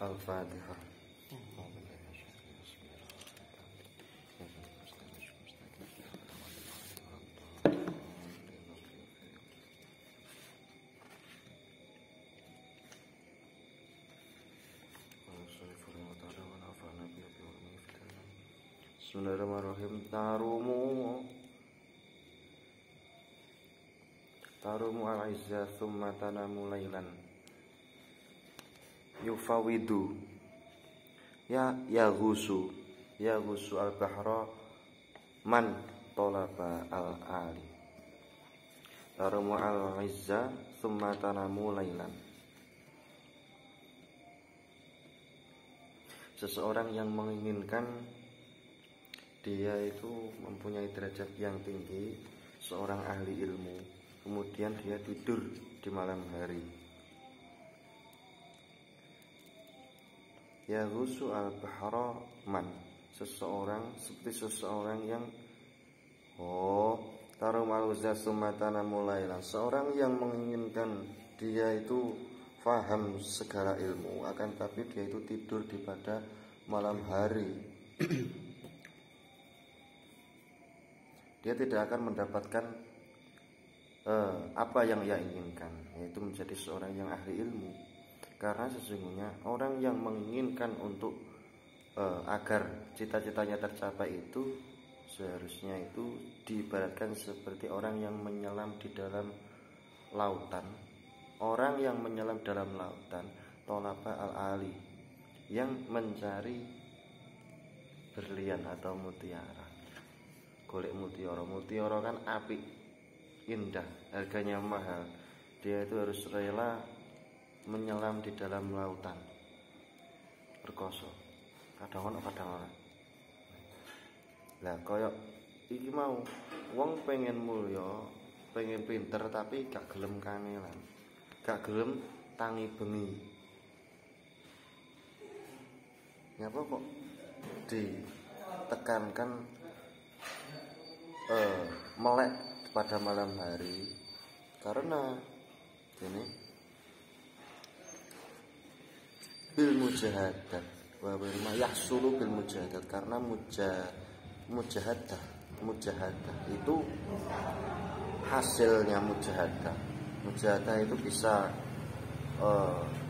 Al-Fatihah. Bismillahirrahmanirrahim. Tarumu al-izza thumma tanamu laylan yufawidu yagusu al-bahra man tolaba al-ali. Tarumu al-izza thumma tanamu laylan. Seseorang yang menginginkan dia itu mempunyai derajat yang tinggi, seorang ahli ilmu, kemudian dia tidur di malam hari. Yaghusu al-bahra man, seperti seseorang yang tarumal sumatana mulailah, seorang yang menginginkan dia itu faham segala ilmu, akan tapi dia itu tidur di pada malam hari. Dia tidak akan mendapatkan apa yang ia inginkan, yaitu menjadi seorang yang ahli ilmu. Karena sesungguhnya orang yang menginginkan untuk agar cita-citanya tercapai itu seharusnya itu diibaratkan seperti orang yang menyelam di dalam lautan. Orang yang menyelam dalam lautan, tolaba al-ali, yang mencari berlian atau mutiara. Golek mutiara kan apik, indah, harganya mahal. Dia itu harus rela menyelam di dalam lautan, perkoso, kadang ono kadang ora. Lah koyok iki mau wong pengen mulya, pengen pinter tapi gak gelem kangelan, gak gelem tangi bengi. Nyapa kok ditekankan melek pada malam hari? Karena ini bil mujahadah wa ma yahsulu bil mujahadah, karena mujahadah itu hasilnya mujahadah itu bisa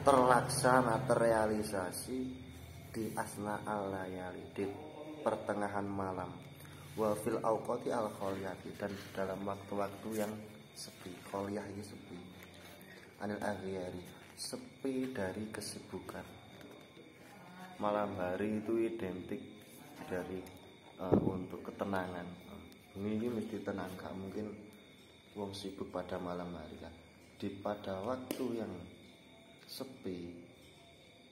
terlaksana, terrealisasi di asna al-layali, di pertengahan malam, wa fil awqati al-kholiyati, dan dalam waktu-waktu yang sepi. Kholiyah ini sepi, anil aghyari, sepi dari kesibukan. Malam hari itu identik dari untuk ketenangan. Ini mesti tenang, gak mungkin wong sibuk pada malam hari kan. Pada waktu yang sepi,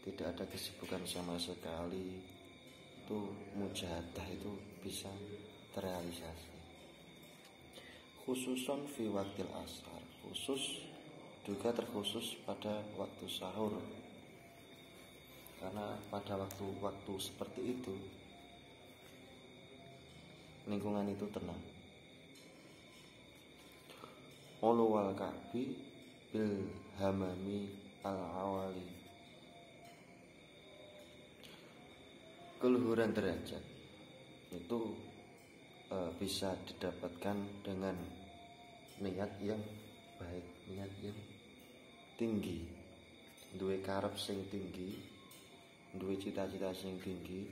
tidak ada kesibukan sama sekali, itu mujahadah itu bisa terrealisasi. Khususon fi waktil ashar, juga terkhusus pada waktu sahur. Karena pada waktu seperti itu lingkungan itu tenang. Ulu wal ka'bi bil hamami al-awali, keluhuran derajat itu bisa didapatkan dengan niat yang baik, niat yang tinggi, duwe karep sing tinggi, duwe cita-cita sing tinggi,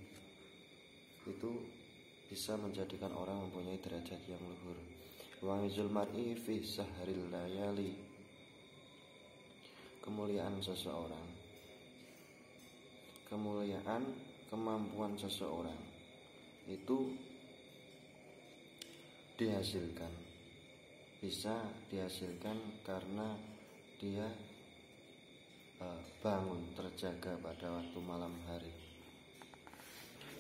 itu bisa menjadikan orang mempunyai derajat yang luhur. Wa mizul mar'i fi sahril layali, kemuliaan seseorang, kemampuan seseorang itu bisa dihasilkan karena dia bangun terjaga pada waktu malam hari.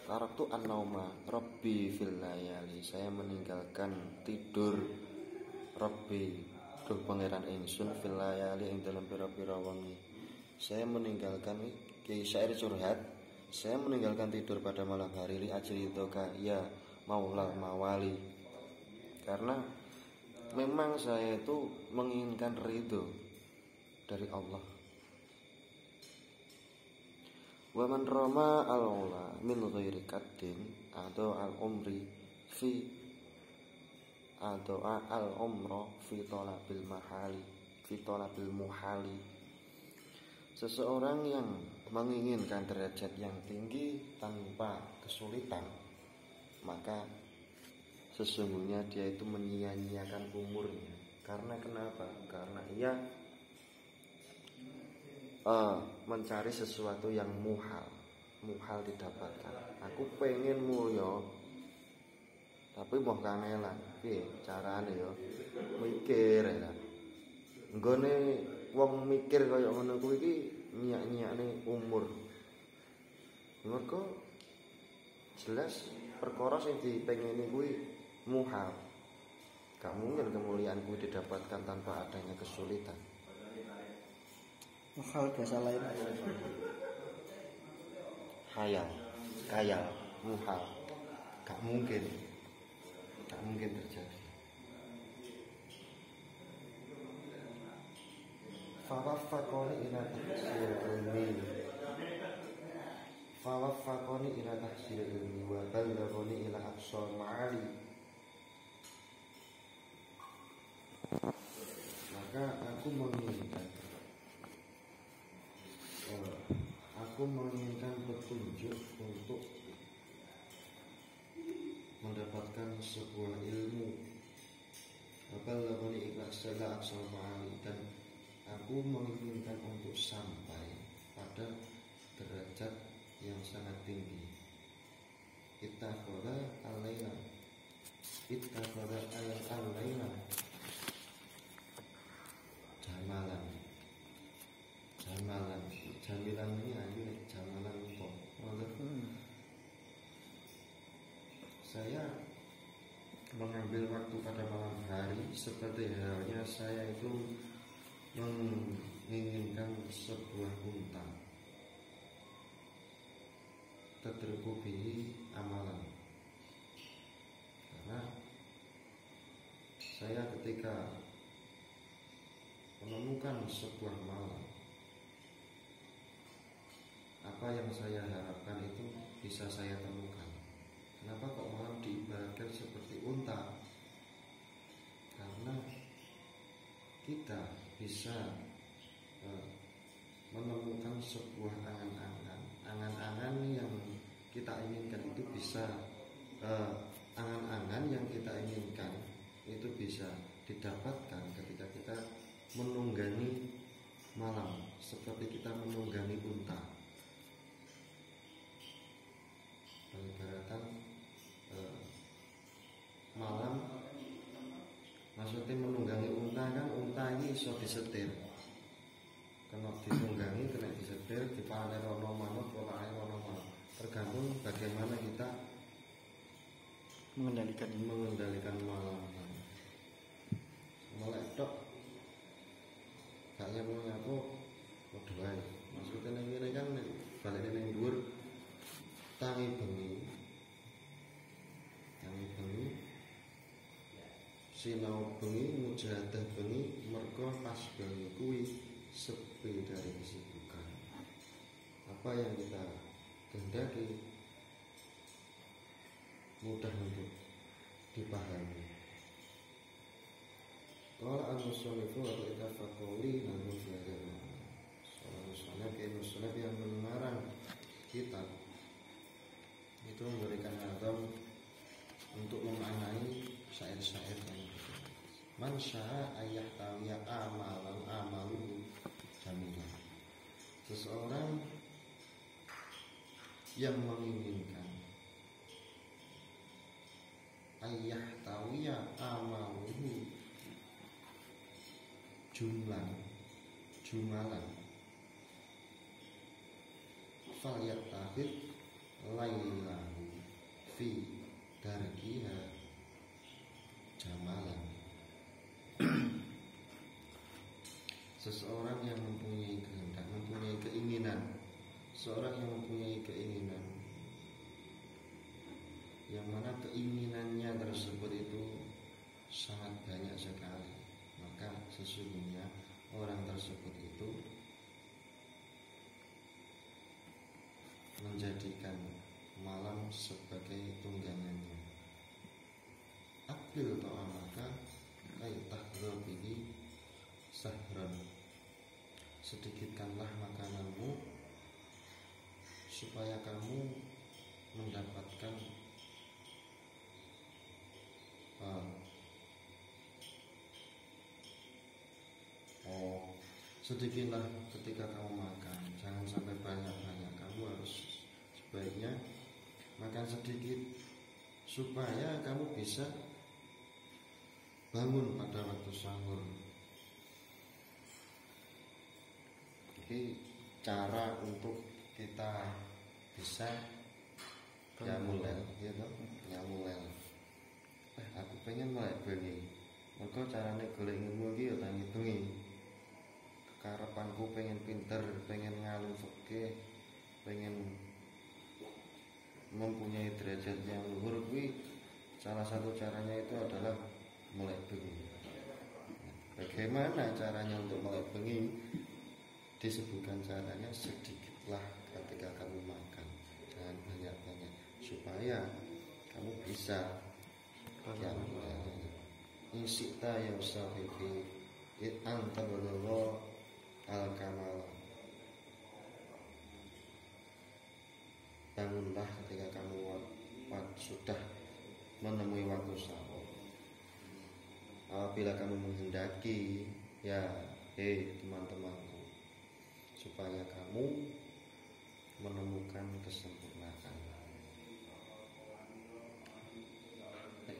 Taraktu an-nauma rabbi fil layali, saya meninggalkan tidur rabbi, duh pangeran ingsun, fil layali ing dalam pira-pira wengi. Saya meninggalkan iki syair curhat, saya meninggalkan tidur pada malam hari li ajli toka ya maulal mawali, karena memang saya itu menginginkan ridho dari Allah. Wa man rama al-ula min ghairi qaddin atau al-umri fi atau al-umra fi talabil mahali fi talabil muhali. Seseorang yang menginginkan derajat yang tinggi tanpa kesulitan, maka sesungguhnya dia itu menyia-nyiakan umurnya. Karena kenapa? Karena ia mencari sesuatu yang muhal didapatkan. Aku pengen mulya tapi mbah kangelan. Piye carane ya? Mikir ya. Nggone wong mikir kaya ngono kuwi iki nyiak-nyiakne umur. Mergo jelas perkara sing dipengini kuwi muhal. Gak mungkin kemuliaan kuwi didapatkan tanpa adanya kesulitan. Muhal bahasa lain. Khayal, muhal. Gak mungkin terjadi. Fawaffaqoni ila tahsil ilmi wa ballaghani ila aqsal ma'ali. Maka aku menginginkan petunjuk untuk mendapatkan sebuah ilmu. Ballaghani ila aqsal ma'ali, dan aku menginginkan untuk sampai pada derajat yang sangat tinggi. Ittakhadha al-laila jamilan ini ayu nih, jamalan kok. Saya mengambil waktu pada malam hari seperti halnya saya itu menginginkan sebuah unta. Tadrukubihi amalan. Karena saya ketika menemukan sebuah malam, apa yang saya harapkan itu bisa saya temukan. Kenapa kok malam diibaratkan seperti unta? Karena kita bisa menemukan sebuah angan-angan yang kita inginkan itu bisa angan-angan yang kita inginkan itu bisa didapatkan ketika kita menunggangi malam, seperti kita menunggangi unta. Ibaratkan malam, maksudnya menunggangi unta kan, unta ini iso disetir, kena ditunggangi, kena disetir, dipane rono manut, tergantung bagaimana kita mengendalikan malam. Mulai tok kayaknya mau nyapu doa. Maksudnya ini kan balik ning dhuwur tangi bengi sinau bengi, mujahadah bengi, mergo pas bengi kuwi sepi dari kesibukan. Apa yang kita kehendaki mudah untuk dipahami. Kalau al-musannifu atau itafaquli namun fi'ala musannaf yang mengarang kitab itu memberikan nazam untuk memaknai syair-syair yang itu. Man syaa ayyahtawiya amalu jamilah. Seseorang yang menginginkan ayyahtawiya amaluhu jumalan falyattahid lailahu fi darkiha jamalan. Seseorang yang mempunyai kehendak, mempunyai keinginan, seorang yang mempunyai keinginan yang mana keinginannya tersebut itu sangat banyak sekali, maka sesungguhnya orang tersebut itu menjadikan malam sebagai tunggangannya. Aqbil ta'amaka ay tahdhur bihi sahran. Sedikitkanlah makananmu supaya kamu mendapatkan sedikitlah ketika kamu makan, jangan sampai banyak-banyak. Kamu harus sebaiknya makan sedikit supaya kamu bisa bangun pada waktu sahur. Jadi cara untuk kita bisa nyamulel, ya toh, nyamulel. Aku pengen melek bengi. Mergo carane golek ilmu iki ya tak ngitungi. Kekarepanku pengen pinter, pengen ngalum fikih, pengen mempunyai derajat yang luhur kuwi salah satu caranya itu adalah melek bengi. Bagaimana caranya untuk melek bengi? Disebutkan caranya sedikitlah ketika kamu makan, jangan banyak-banyak supaya kamu bisa insikta ya sahibi anta balagha al-kamal. Bangunlah ketika kamu sudah menemui waktu sahur. Apabila kamu menghendaki, ya teman-temanku, supaya kamu menemukan kesempurnaan.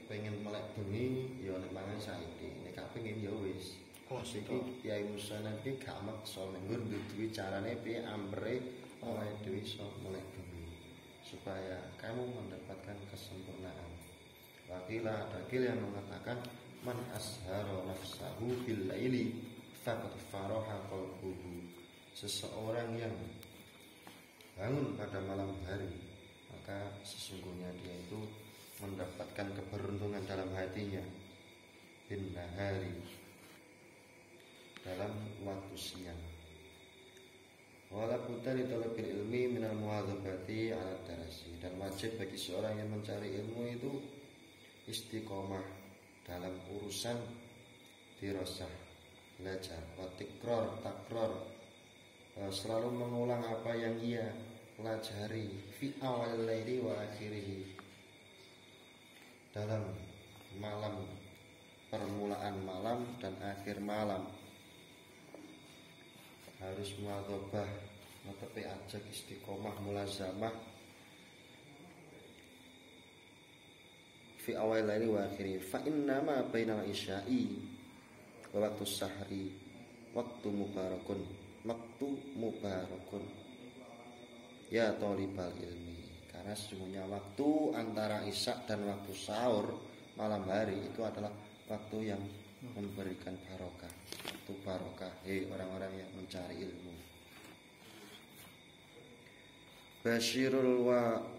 Pengen melek bengi ya nek mangan saiki, nek gak pengen ya wis. Iki Kyai Musa iki gak maksa nggon duwe carane piye ampere oleh dhewe iso melek bengi supaya kamu mendapatkan kesempurnaan. Wakilah dakil yang mengatakan man ashara nafsahu bil laili faqad faraha qalbuhu. Seseorang yang bangun pada malam hari, maka sesungguhnya dia itu mendapatkan keberuntungan dalam hatinya. Bin nahari, dalam waktu siang. Wala budda li talabil ilmi minal muhadzabati ala darasi. Dan wajib bagi seorang yang mencari ilmu itu istiqomah dalam urusan dirasah, belajar, wa takror, selalu mengulang apa yang ia pelajari fi awal laili wa akhirih, dalam malam, permulaan malam dan akhir malam. Harus muadzabah, netepi ajak istiqomah, mulazamah fi awal laili wa akhirih. Fa inna ma bainal isya'i wa waktu sahri waktu mubarakun ya thalibal ilmi. Karena sesungguhnya waktu antara isya dan waktu sahur malam hari itu adalah waktu yang memberikan barokah. Waktu barokah, orang-orang yang mencari ilmu.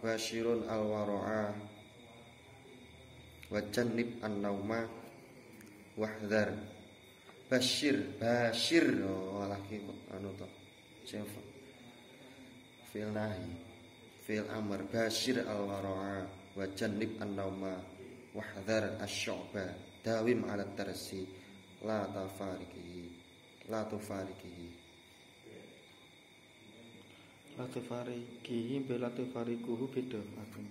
Basyirun al-wara'a wa jannib an-nauma wahdhar. Basyir lagi anu to. Siapa? Fil nahi, fil amr. Basyir al-wara'a wa jannib an-nauma wahdhar asy-syu'ba. Dawim 'ala tarsi la tufarikihi. La tufarikihi bela tufarikuhu beda aku.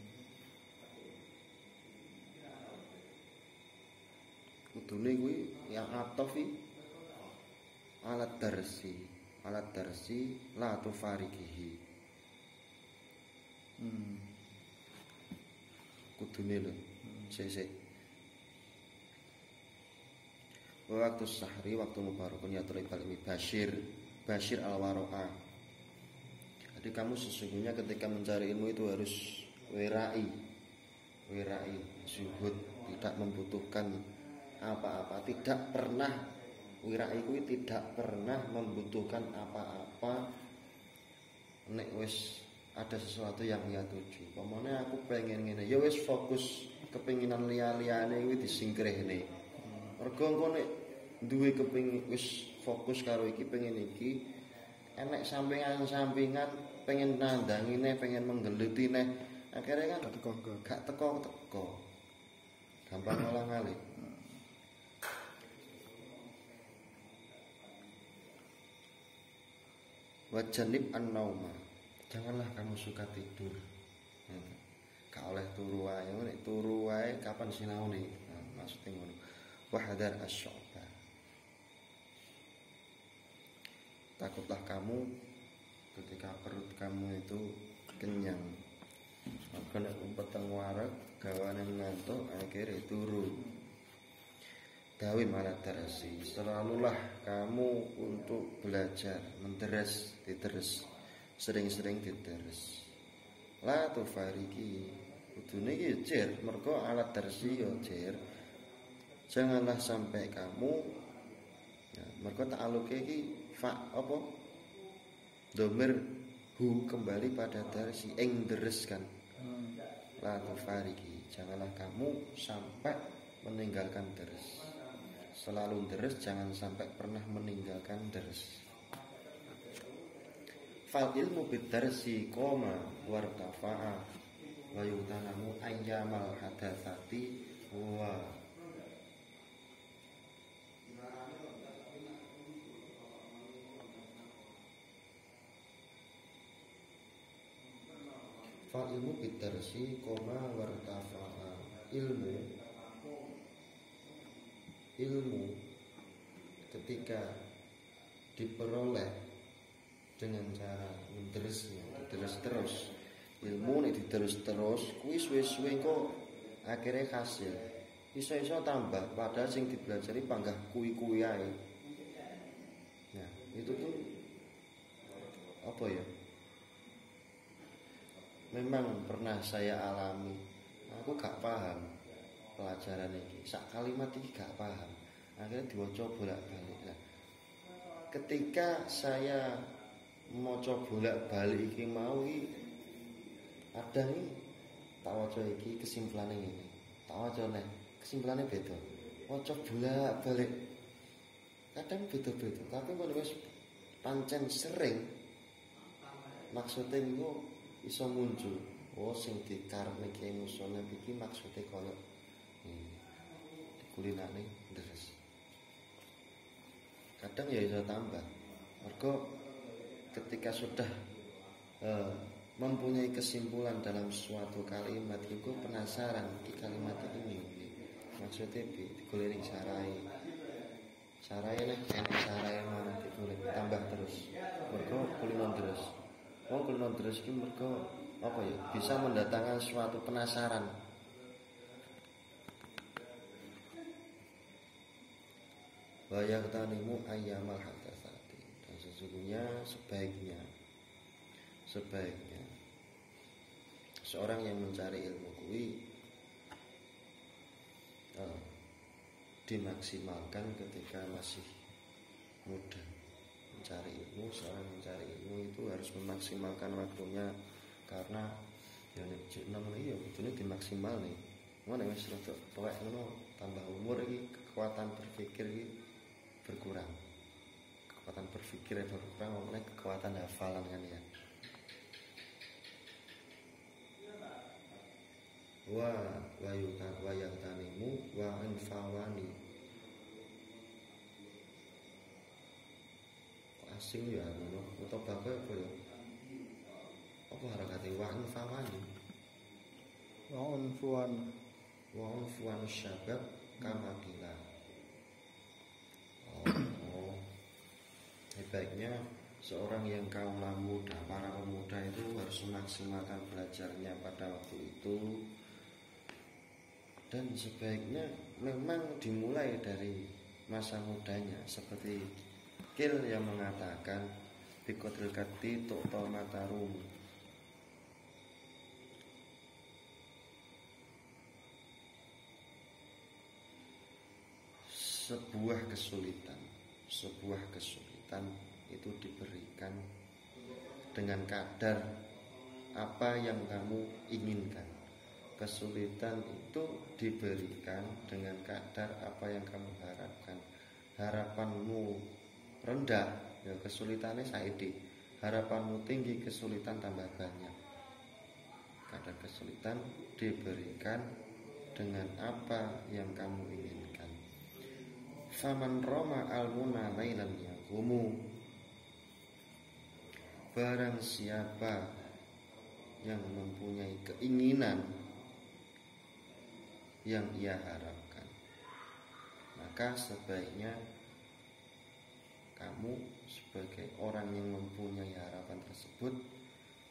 Kudune kuwi yang atofi alat darsi la tufarikihi. Kudune lho sesek. Waktu sahri waktu mubarakun ya tulibal ilmi. Basyir al-waro'a. Jadi kamu sesungguhnya ketika mencari ilmu itu harus wirai, zuhud, tidak membutuhkan apa-apa, tidak pernah wirai kuwi tidak pernah membutuhkan apa-apa. Nek wis ada sesuatu yang ia tuju, pamane aku pengen ngene, ya wis fokus, kepinginan liya-liyane kuwi disingkrihne. Mergo engko nek duwe kepengin wis fokus karo iki pengen iki, enek sampingan-sampingan pengen nandangine, pengen menggelutine, akhirnya kan gak teko. Gampang ngolah-ngalik. Wajanib an-nauma. Janganlah kamu suka tidur. Gak oleh turu wae, nek turu wae kapan sinaune? Nah, maksudnya ngono. Wahdar asy-syu'ba. Takutlah kamu ketika perut kamu itu kenyang. Maka nek umpet teng wareg, gawane ngantuk, akhirnya turu. Dawi malah terasi. Selalulah kamu untuk belajar, menderes, diteres, sering-sering diteres. La tufariki. Kudune iki jer, mergo alat tersi yo jer. Janganlah sampai kamu ya, mergo ta'aluke iki fa apa? Domir hu kembali pada tersi ing deres kan. La tufariki. Janganlah kamu sampai meninggalkan deres. Selalu deres, jangan sampai pernah meninggalkan deres. Fal ilmu bidarsi koma wartafa'a wa yutanamu ayyamal hadatsati wa fal ilmu bidarsi koma wartafa'a. Ilmu ketika diperoleh dengan cara menderesnya, diteres terus. Ilmu nek diteres terus, kuwi suwe-suwe kok akhirnya hasil. Iso-iso tambah, padahal sing dipelajari panggah kuwi-kuwi ae. Nah, itu tuh apa ya? Memang pernah saya alami. Aku gak paham pelajaran ini. Sak kalimat iki gak paham. Akhirnya diwaca bolak-balik. Nah, ketika saya maca bolak-balik iki mau iki ada nih tak waca iki kesimpulane ngene. Tak waca neh kesimpulane beda. Waca bolak-balik. Kadang beda-beda, tapi kalau wis pancen sering maksudnya niku iso muncul. Oh sing dikarepne Kyai Musonab iki maksude koyo kulinane deres. Kadang ya iso tambah. Mergo ketika sudah mempunyai kesimpulan dalam suatu kalimat, itu penasaran di kalimat ini maksudnya digoleki sarai nek enek sarai mana digoleki tambah terus. Mergo kulinan terus. Oh kulinan terus iki mergo apa ya? Bisa mendatangkan suatu penasaran. Wa yaqtanimu ayyamal hadatsati. Dan sesungguhnya sebaiknya seorang yang mencari ilmu kuwi dimaksimalkan ketika masih muda. Seorang mencari ilmu itu harus memaksimalkan waktunya, karena ya nek jek nang iki ya kudune dimaksimal nih. Ngono wis rada tuwek ngono, tambah umur iki kekuatan berpikir iki berkurang. Kekuatan berpikir itu berkurang, maksudnya kekuatan hafalan kan ya. Wa yaqtanimu wa anfawani. Asing ya ngono, utawa bapak apa ya? Apa harakate wa anfawani? Wa unfuan syabab kama qila. Oh. Baiknya seorang yang kaum muda, para pemuda itu harus memaksimalkan belajarnya pada waktu itu. Dan sebaiknya memang dimulai dari masa mudanya, seperti Kil yang mengatakan bikotil kati tu'tal matarum. Sebuah kesulitan itu diberikan dengan kadar apa yang kamu inginkan. Kesulitan itu diberikan dengan kadar apa yang kamu harapkan. Harapanmu rendah, ya kesulitannya saiki. harapanmu tinggi, kesulitan tambah banyak. Kadang kesulitan diberikan dengan apa yang kamu inginkan. Faman roma al-muna lailan yaqumu, barang siapa yang mempunyai keinginan yang ia harapkan, maka sebaiknya kamu sebagai orang yang mempunyai harapan tersebut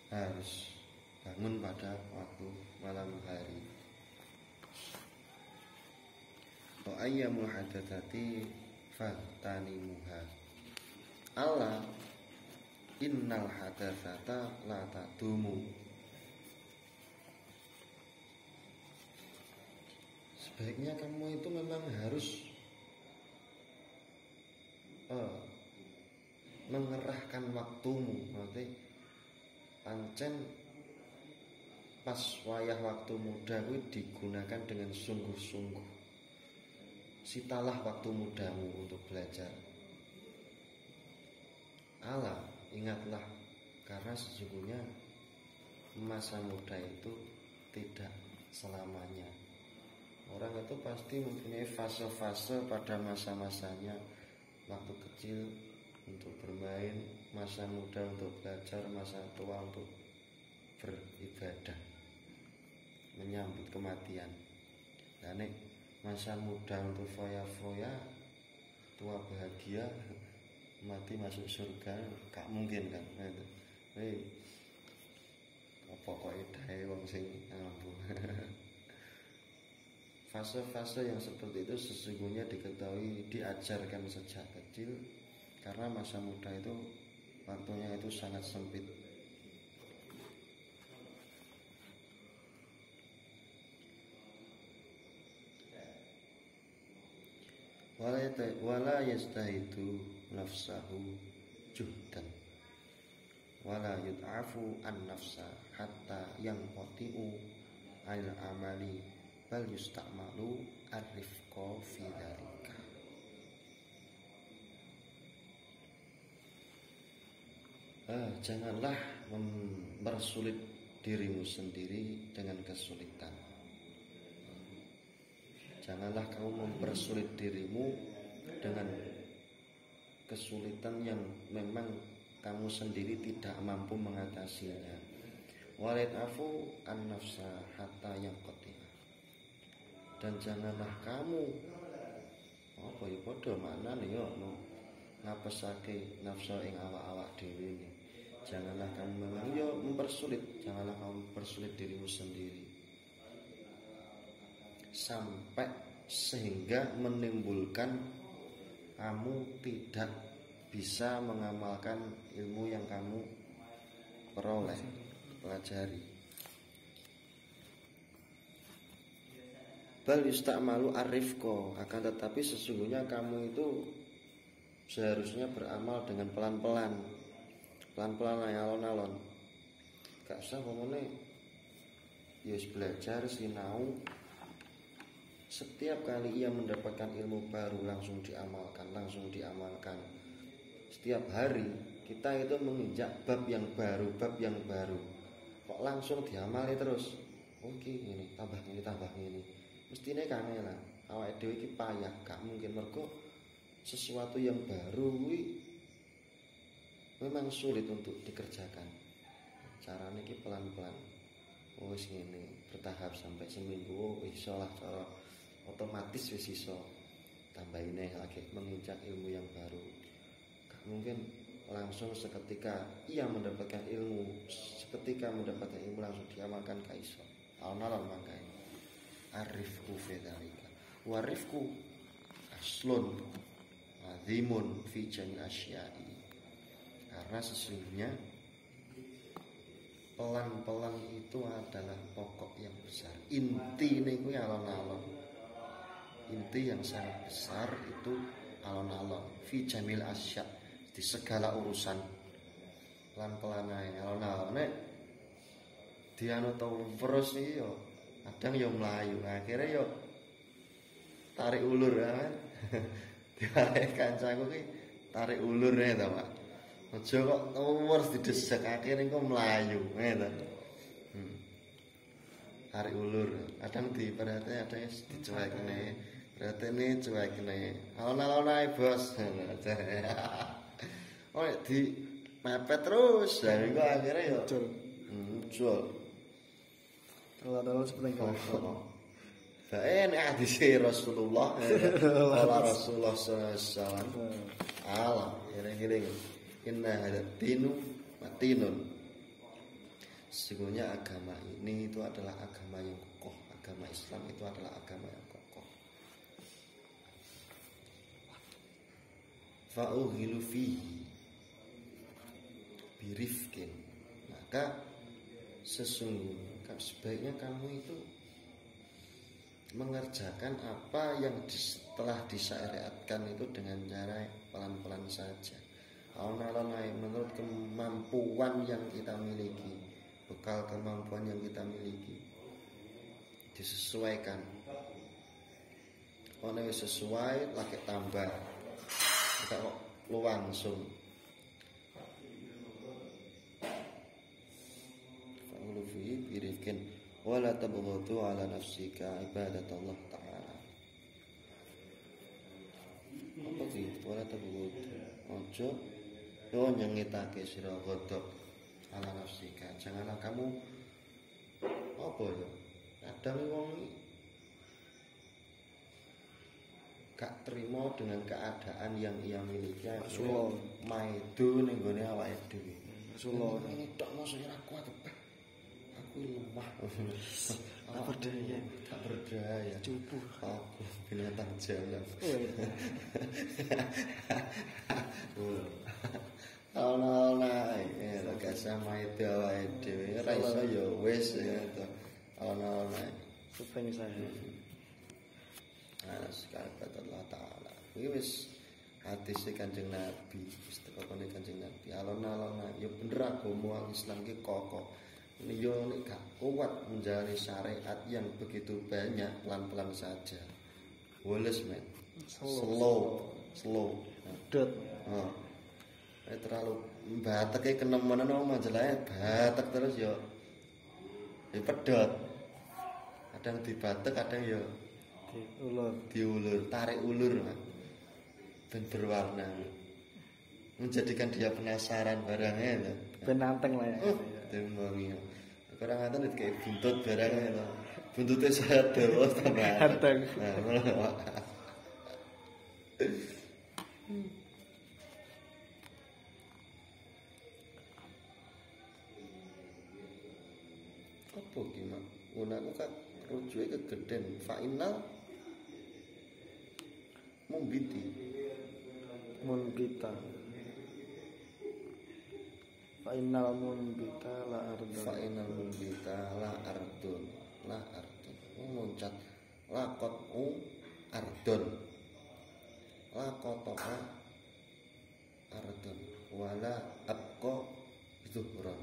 harus bangun pada waktu malam hari. Wa ayyamul hadatsati fatanimuha. Allah innal hadatsata la tadumu. Sebaiknya kamu itu memang harus mengerahkan waktumu. Nanti pancen pas wayah waktu muda kuwi digunakan dengan sungguh-sungguh. Sitalah waktu mudamu untuk belajar. Allah, ingatlah, karena sesungguhnya masa muda itu tidak selamanya. Orang itu pasti mempunyai fase-fase pada masa-masanya. Waktu kecil untuk bermain, masa muda untuk belajar, masa tua untuk beribadah, menyambut kematian. Dan masa muda untuk foya-foya, tua bahagia, mati masuk surga, gak mungkin kan? Pokoknya dae wong sing ngambu. Fase-fase yang seperti itu sesungguhnya diketahui, diajarkan sejak kecil, karena masa muda itu waktunya itu sangat sempit. Wala yastahidu nafsahu juhdan wala yud'afu an nafsa hatta yang qati'u al amali bal yusta'malu ar-rifqa fi dzalika. Janganlah mempersulit dirimu sendiri dengan kesulitan. Janganlah kamu mempersulit dirimu dengan kesulitan yang memang kamu sendiri tidak mampu mengatasinya. Walid afu an nafsa hatta yang qati'ah. Dan janganlah kamu apa ya padha maknane ya ngapesake nafsu ing awak-awak dhewe. Janganlah kamu memang ya mempersulit, janganlah kamu mempersulit dirimu sendiri sampai sehingga menimbulkan kamu tidak bisa mengamalkan ilmu yang kamu peroleh, pelajari. Bal yusta'malu ar-rifqa, akan tetapi sesungguhnya kamu itu seharusnya beramal dengan pelan-pelan alon-alon. Gak usah pokoknya ya belajar sinau. Setiap kali ia mendapatkan ilmu baru langsung diamalkan. Setiap hari kita itu menginjak bab yang baru. Kok langsung diamali terus? Oke, ini tambah ini. Mestine kangen lah. Awake dhewe iki payah, gak mungkin mergo sesuatu yang baru kuwi memang sulit untuk dikerjakan. Carane iki pelan-pelan. Wis ngene, bertahap sampai seminggu iso lah cara otomatis wis iso. Tambahin lagi menginjak ilmu yang baru. Gak mungkin langsung seketika ia mendapatkan ilmu, langsung diamalkan gak iso. Alon-alon mangkae. Arifku fedalika warifku aslun azimun fi jami asyai. Karena sesungguhnya pelan-pelan itu adalah pokok yang besar. Inti niku alon-alon. Inti yang sangat besar itu alon-alon fi jamil asya, di segala urusan. Pelan-pelan ae alon-alon nek dianu terus iki yo kadang yo mlayu, akhirnya yo tarik ulur kan. Diwae kancaku ki tarik ulur ta, Pak. Aja kok harus didesakake ning kok mlayu, ngono. Tarik ulur, kadang diperhatiin ada yang dicuekne, perhatiin cuekne, alon-alon ae bos, oh di mepet terus, dan kok akhirnya ya muncul, terus penting kok. Baik, hadis Rasulullah, kalau Rasulullah SAW, Allah, kira-kira, inna hadat tinu matinun. Sesungguhnya agama ini itu adalah agama yang kokoh. Agama Islam itu adalah agama yang kokoh. Fa'ughilu fihi birifkin. Maka sesungguhnya sebaiknya kamu itu mengerjakan apa yang telah disyariatkan itu dengan cara pelan-pelan saja. Alon-alon menurut kemampuan yang kita miliki. Bekal kemampuan yang kita miliki disesuaikan. Kalau sesuai, lagi tambah. Kita kok lu langsung. Fa'ulu fi birikin wala tabghatu ala nafsika ibadatullah ta'ala. Apa sih? Wala tabghatu. Ojo yo nyengitake sira godhok ala nafsika, janganlah kamu apa ya kadang wong gak terima dengan keadaan yang ia miliki Rasulullah maidu ning gone awake dhewe Rasulullah ini tok mosok ora kuat aku lemah tak berdaya cupu aku binatang jalan ana gak sama itu awake dhewe ora iso ya wis to ana supeng saya sekali kata Allah Ta'ala ini wis hadis Kanjeng Nabi wis tekone Kanjeng Nabi alon-alon ya bener agama Islam ki kokoh ini yo nek gak kuat menjalani syariat yang begitu banyak pelan-pelan saja woles men slow dot terlalu batek kenemenan majalahnya batek terus yo pedot kadang dibatek kadang yo diulur tarik ulur dan berwarna menjadikan dia penasaran barangnya ben anteng lah ya demongi kurang anteng kayak buntut barangnya buntutnya saya dawa tambah anteng apa gimana? Unaku kan rujuke kegeden final mumbita final mumbita la ardun muncat lakot ardun lakotoa ardun wala abqa zuhran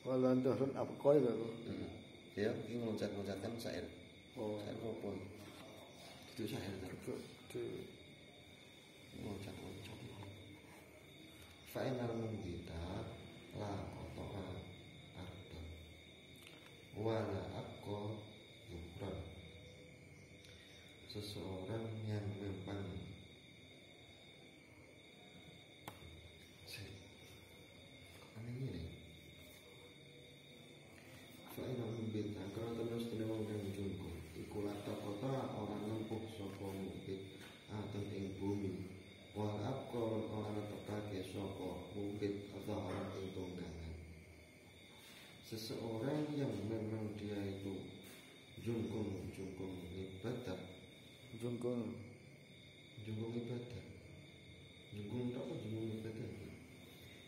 wala zuhran abqa itu ya ini loncat-loncatkan syair syair apa itu syair itu loncat-loncat fa'inal mumbita la kotoa ardun wala abqa zuhran seseorang yang memang Fa'inal mumbita karena terus tenang yang jungkul iku lata kota orang nempuh saka mumbit atau ing bumi wal abqa orang tekake saka mumbit atau orang ing tunggangan seseorang yang memang dia itu jungkung ibadah jungkung ibadah jungkung tak jungkung ibadah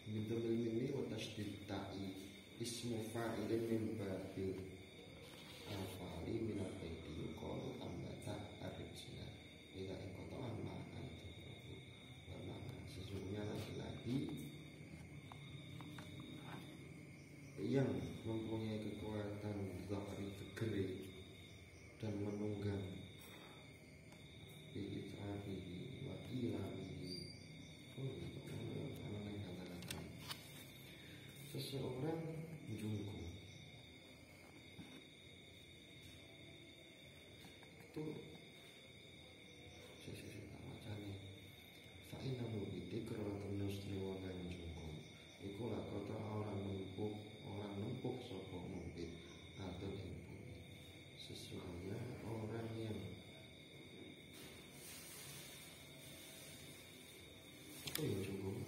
minta ini wa tasdid ta'i ismu fa'ilin min babil al-fa'li min al-qaidi yuqalu ambata ar-rijla ila iqta'an ma'an tuqrabu wa ma'an sesungguhnya laki-laki yang mempunyai kekuatan zahari gegeri dan menunggang bi'it'abihi wa ilamihi seseorang menjungkung itu sisi tak macane fa'ina mubiti kerana nusri wong kang njungkung iku lakota orang numpuk sapa mubit atau ing bumi sesungguhnya orang yang apa ya njungkung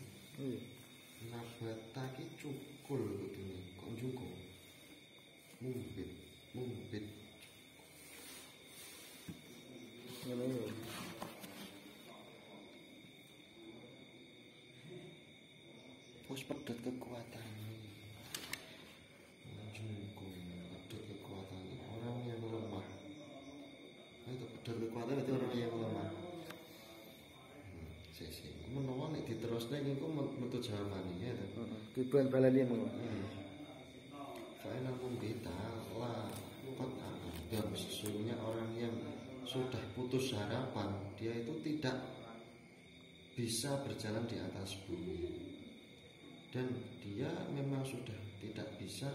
nabatake cukul kudune kok njungkung mubit ngene yo wis pedhot kekuatane menjungkung pedhot kekuatane orang yang lemah itu pedhot kekuatane itu orang yang lemah sih menawa nek diterusne iku metu jawabane ya kiban balani ngono Fa'ina membita lah dan sesungguhnya orang yang sudah putus harapan dia itu tidak bisa berjalan di atas bumi dan dia memang sudah tidak bisa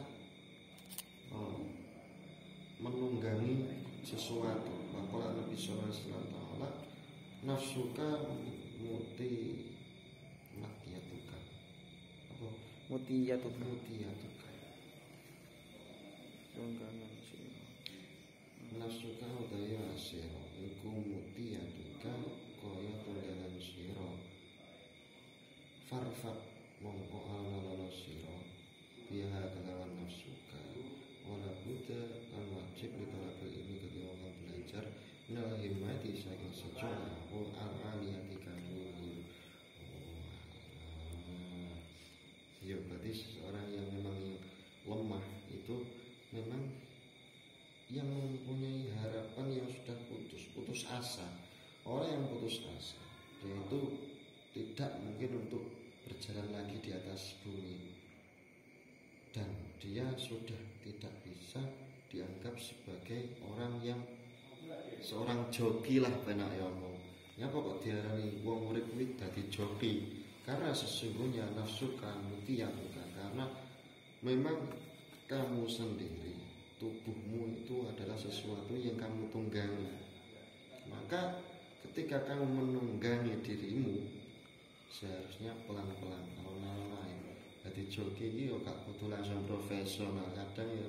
menunggangi sesuatu. Maka Nabi sallallahu alaihi wasallam nafsuka muti matiyatuka apa mutiyatuka tunggangan sira nafsuka udaya sira iku mutiyatuka kaya tunggangan sira farfat mongko alana sira biha kelawan nafsuka wala buddha kan wajib ditolakal ini ketika orang belajar minal himmati saking sejumlah al-aliyati kamuhir ya berarti seseorang yang memang lemah itu memang yang mempunyai harapan yang sudah putus asa. Orang yang putus asa dia itu tidak mungkin untuk berjalan lagi di atas bumi dan dia sudah tidak bisa dianggap sebagai orang yang seorang joki lah penak ya omong. Ya kok diarani wong urip kuwi dadi joki karena sesungguhnya nafsu kamu yang bukan karena memang kamu sendiri tubuhmu itu adalah sesuatu yang kamu tunggangi. Maka ketika kamu menunggangi dirimu seharusnya pelan-pelan alon-alon. Jadi joki ini yo gak kudu langsung profesional, kadang ya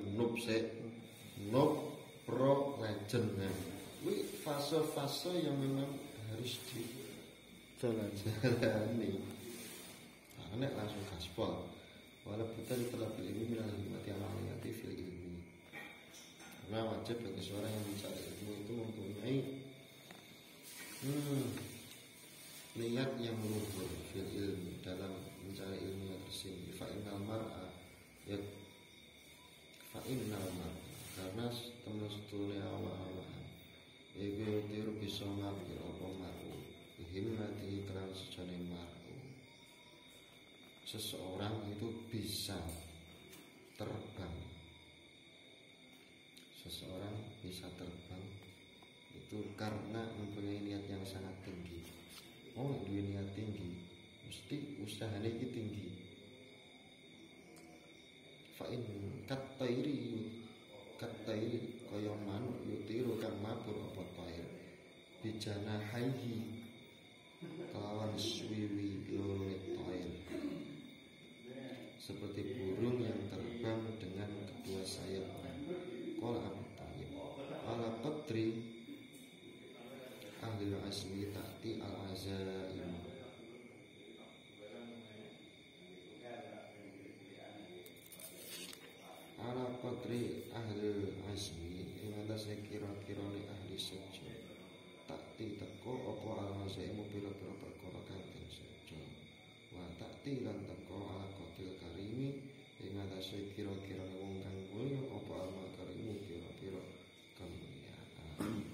noob pro legend ya. Ini fase-fase yang memang harus dijalani. Nah, langsung gaspol. Walau kita telah ilmu minal hikmati amaliyati fil ilmi. Karena wajib bagi seorang yang mencari ilmu itu mempunyai niat yang luhur fil ilmi dalam mencari ilmu yang tersinggi. Fa'innal mar'a ya fa'innal mar'a karena teman setune awal-awalan iku tiru bisa ngambil apa mar'u himmati kelan sejane mar'u seseorang itu bisa terbang itu karena mempunyai niat yang sangat tinggi. Duwe niat tinggi mesti usahane iki tinggi. Fa'in katairi kaya manuk yutiru kang mabur apa tair bijana haihi kelawan swiwi lorone tair seperti burung yang terbang dengan kedua sayapnya. Qala Abu Thalib ala qadri ahli asmi ta'ti al-azaim. Ala qadri ahli asmi ing atase kira-kirane ahli sejo takti teko apa al-azaimu pira-pira perkara kang den sejo wa takti lan teko ala qadil karimi ing atase kira-kirane wong kang mulya apa al-makarimu pira-pira kemuliaan.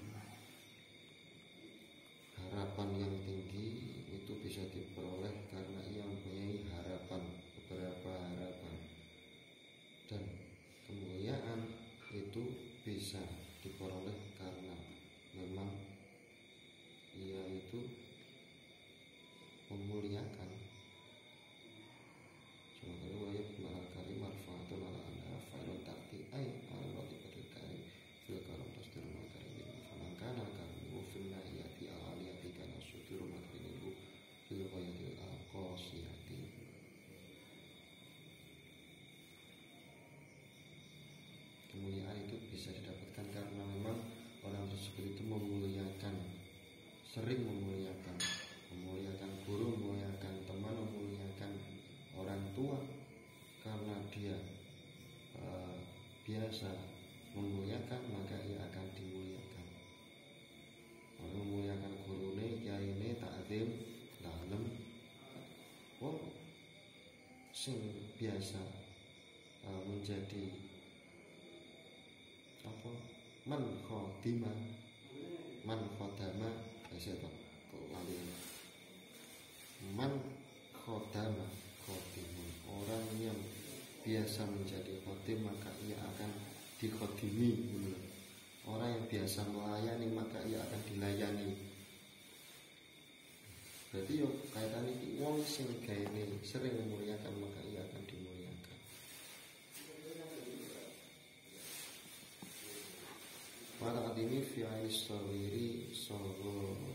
Harapan yang tinggi itu bisa diperoleh karena ia mempunyai harapan, beberapa harapan, dan kemuliaan itu bisa diperoleh karena memang ia itu memuliakan. Cuma kalau ya biasa memuliakan maka ia akan dimuliakan. Orang memuliakan gurune, kiyaine, takzim, dalem. Wong sing biasa menjadi apa? Man khodima, man khodama, itu lali. Man khodama, khodimun. Orang yang biasa menjadi khodim maka ia akan dikhodimi. Orang yang biasa melayani maka ia akan dilayani. Berarti yo kaitan iki wong sing gaene sering memuliakan maka ia akan dimuliakan. Pada ini fi ainis sawiri sawruha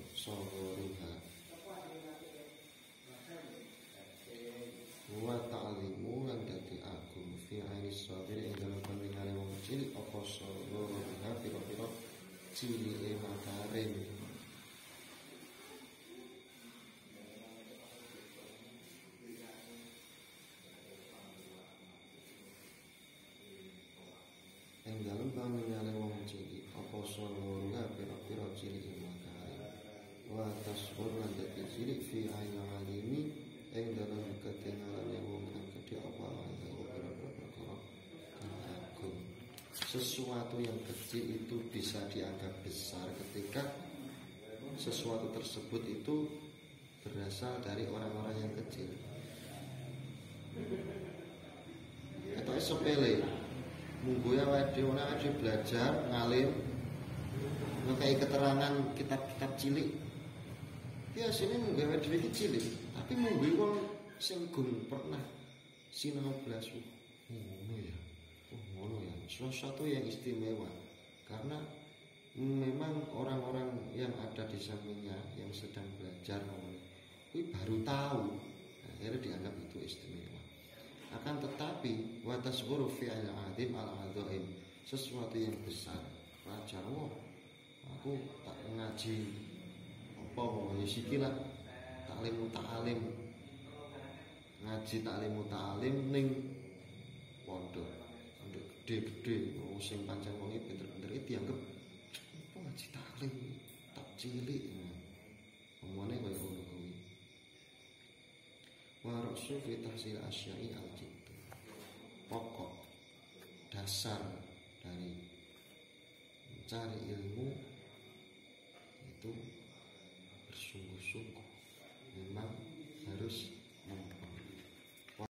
wa ta'limu lan dadi agung fi ainis sawiri ing dalem paningane wong cilik apa sawruha pira-pira cilike makarin. Ing dalem paningane wong cilik apa sawruha pira-pira cilike makarin. Wa tasbur lan dadi cilik fi ainil alimi ing dalam ketinggalan wong kang gedhe apa wae perkara kang agung. Sesuatu yang kecil itu bisa dianggap besar ketika sesuatu tersebut itu berasal dari orang-orang yang kecil. Itu sepele. Munggo ya awake belajar ngalim ngekei keterangan kitab-kitab cilik. Biasanya munggo awake dhewe cilik. Tapi mungkin wong sing pernah sinau belas ngono ya sesuatu yang istimewa karena memang orang-orang yang ada di sampingnya yang sedang belajar itu baru tahu, akhirnya dianggap itu istimewa. Akan tetapi watas huruf fi'il adim al-adhaim sesuatu yang besar pelajar aku tak ngaji apa ya sikilah taklim muta'alim ngaji taklim muta'alim ning pondok gede-gede sing pancen wong iki pinter-pinter iki dianggap apa ngaji taklim tak cilik omone kaya ngono kuwi. Wa rasul fi tahsil asya'i al-jidd pokok dasar dari mencari ilmu itu bersungguh-sungguh memang harus